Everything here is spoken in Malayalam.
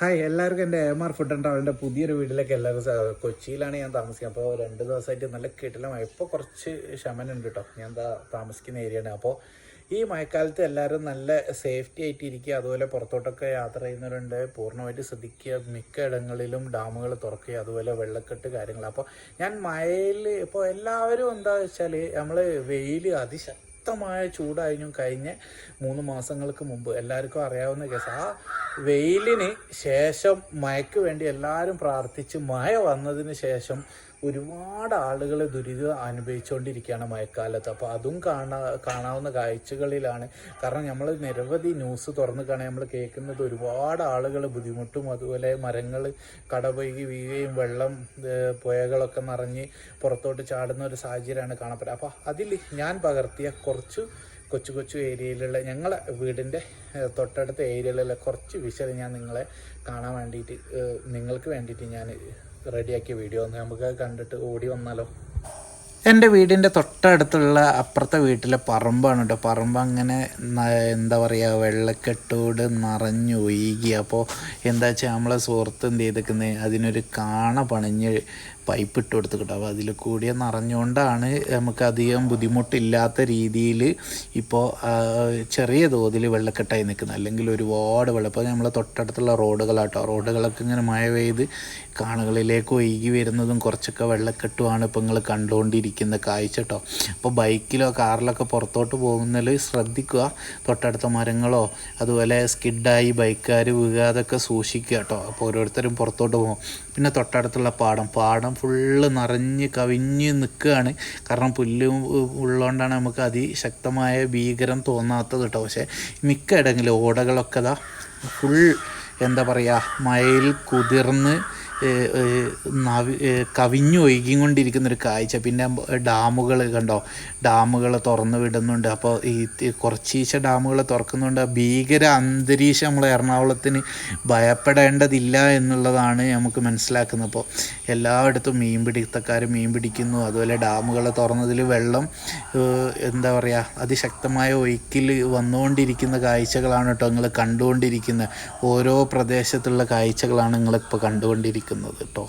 ഹായ് എല്ലാവർക്കും എൻ്റെ AMR ഫുഡ് ആൻഡ് ട്രാവലിൻ്റെ പുതിയൊരു വീട്ടിലേക്ക് എല്ലാവർക്കും കൊച്ചിയിലാണ് ഞാൻ താമസിക്കുന്നത്. അപ്പോൾ 2 ദിവസമായിട്ട് നല്ല കിടിലമായി. ഇപ്പോൾ കുറച്ച് ശമനമുണ്ട് കേട്ടോ. ഞാൻ താമസിക്കുന്ന ഏരിയയാണ്. അപ്പോൾ ഈ മഴക്കാലത്ത് എല്ലാവരും നല്ല സേഫ്റ്റി ആയിട്ട് ഇരിക്കുക. അതുപോലെ പുറത്തോട്ടൊക്കെ യാത്ര ചെയ്യുന്നവരുണ്ട്. പൂർണ്ണമായിട്ട് ശ്രദ്ധിക്കുക. മിക്ക ഇടങ്ങളിലും ഡാമുകൾ തുറക്കുക, അതുപോലെ വെള്ളക്കെട്ട് കാര്യങ്ങൾ. അപ്പോൾ ഞാൻ മഴയിൽ ഇപ്പോൾ എല്ലാവരും എന്താ വെച്ചാൽ നമ്മൾ വെയിൽ ശക്തമായ ചൂടായിരുന്നു കഴിഞ്ഞ 3 മാസങ്ങൾക്ക് മുമ്പ്. എല്ലാവർക്കും അറിയാവുന്ന കേസ്. ആ വെയിലിന് ശേഷം മഴയ്ക്ക് വേണ്ടി എല്ലാവരും പ്രാർത്ഥിച്ച് മഴ വന്നതിന് ശേഷം ഒരുപാട് ആളുകൾ ദുരിതം അനുഭവിച്ചുകൊണ്ടിരിക്കുകയാണ് മഴക്കാലത്ത്. അപ്പോൾ അതും കാണാവുന്ന കാഴ്ചകളിലാണ്. കാരണം നമ്മൾ നിരവധി ന്യൂസ് തുറന്ന് കാണാൻ നമ്മൾ കേൾക്കുന്നത് ഒരുപാട് ആളുകൾ ബുദ്ധിമുട്ടും, അതുപോലെ മരങ്ങൾ കടപൊഴുകി വീഴുകയും വെള്ളം പുഴകളൊക്കെ നിറഞ്ഞ് പുറത്തോട്ട് ചാടുന്ന ഒരു സാഹചര്യമാണ് കാണപ്പെടുന്നത്. അപ്പോൾ അതിൽ ഞാൻ പകർത്തിയ കുറച്ച് കൊച്ചു ഏരിയയിലുള്ള ഞങ്ങളെ വീടിൻ്റെ തൊട്ടടുത്ത ഏരിയയിലുള്ള കുറച്ച് വിഷ്വൽ ഞാൻ നിങ്ങളെ കാണാൻ വേണ്ടിയിട്ട് നിങ്ങൾക്ക് വേണ്ടിയിട്ട് ഞാൻ റെഡിയാക്കിയ വീഡിയോ ഒന്ന് നമുക്ക് കണ്ടിട്ട് ഓടി വന്നാലോ. എൻ്റെ വീടിൻ്റെ തൊട്ടടുത്തുള്ള അപ്പുറത്തെ വീട്ടിലെ പറമ്പാണ് കേട്ടോ. പറമ്പ് അങ്ങനെ എന്താ പറയുക, വെള്ളക്കെട്ടോട് നിറഞ്ഞൊഴുകി. അപ്പോൾ എന്താ വെച്ചാൽ നമ്മളെ സുഹൃത്ത് എന്ത് ചെയ്തേക്കുന്നത്, അതിനൊരു കാണ പണിഞ്ഞ് പൈപ്പ് ഇട്ട് കൊടുത്ത് കിട്ടും. അപ്പോൾ അതിൽ കൂടിയ നിറഞ്ഞുകൊണ്ടാണ് നമുക്ക് അധികം ബുദ്ധിമുട്ടില്ലാത്ത രീതിയിൽ ഇപ്പോൾ ചെറിയ തോതിൽ വെള്ളക്കെട്ടായി നിൽക്കുന്നത്. അല്ലെങ്കിൽ ഒരുപാട് വെള്ളം. ഇപ്പോൾ നമ്മൾ തൊട്ടടുത്തുള്ള റോഡുകളാട്ടോ, റോഡുകളൊക്കെ ഇങ്ങനെ മഴ പെയ്ത് കാണുകളിലേക്ക് ഒഴുകി വരുന്നതും കുറച്ചൊക്കെ വെള്ളക്കെട്ടുമാണ് ഇപ്പോൾ നിങ്ങൾ കണ്ടുകൊണ്ടിരിക്കുന്ന കാഴ്ച കേട്ടോ. അപ്പോൾ ബൈക്കിലോ കാറിലൊക്കെ പുറത്തോട്ട് പോകുന്നതിൽ ശ്രദ്ധിക്കുക. തൊട്ടടുത്ത മരങ്ങളോ അതുപോലെ സ്കിഡായി ബൈക്കുകാർ വീഴാതൊക്കെ സൂക്ഷിക്കുക കേട്ടോ. അപ്പോൾ ഓരോരുത്തരും പുറത്തോട്ട് പോകും. പിന്നെ തൊട്ടടുത്തുള്ള പാടം ഫുള്ള് നിറഞ്ഞ് കവിഞ്ഞ് നിൽക്കുകയാണ്. കാരണം പുല്ല് ഉള്ളതുകൊണ്ടാണ് നമുക്ക് അതിശക്തമായ ഭീകരം തോന്നാത്തത് കേട്ടോ. പക്ഷേ മിക്ക ഇടങ്ങളിൽ ഓടകളൊക്കെ ഫുൾ എന്താ പറയുക, മഴയിൽ കുതിർന്ന് കവിഞ്ഞൊഴുകി കൊണ്ടിരിക്കുന്നൊരു കാഴ്ച. പിന്നെ ഡാമുകൾ കണ്ടോ, ഡാമുകൾ തുറന്നു വിടുന്നുണ്ട്. അപ്പോൾ ഈ കുറച്ചീശ ഡാമുകൾ തുറക്കുന്നുണ്ട്. ഭീകര അന്തരീക്ഷം നമ്മൾ എറണാകുളത്തിന് ഭയപ്പെടേണ്ടതില്ല എന്നുള്ളതാണ് നമുക്ക് മനസ്സിലാക്കുന്നത്. അപ്പോൾ എല്ലായിടത്തും മീൻ പിടിക്കുന്നു. അതുപോലെ ഡാമുകൾ തുറന്നതിൽ വെള്ളം എന്താ പറയുക, അതിശക്തമായ ഒഴുക്കിൽ വന്നുകൊണ്ടിരിക്കുന്ന കാഴ്ചകളാണ് കേട്ടോ നിങ്ങൾ കണ്ടുകൊണ്ടിരിക്കുന്നത്. ഓരോ പ്രദേശത്തുള്ള കാഴ്ചകളാണ് നിങ്ങളിപ്പോൾ കണ്ടുകൊണ്ടിരിക്കുന്നത് കേട്ടോ.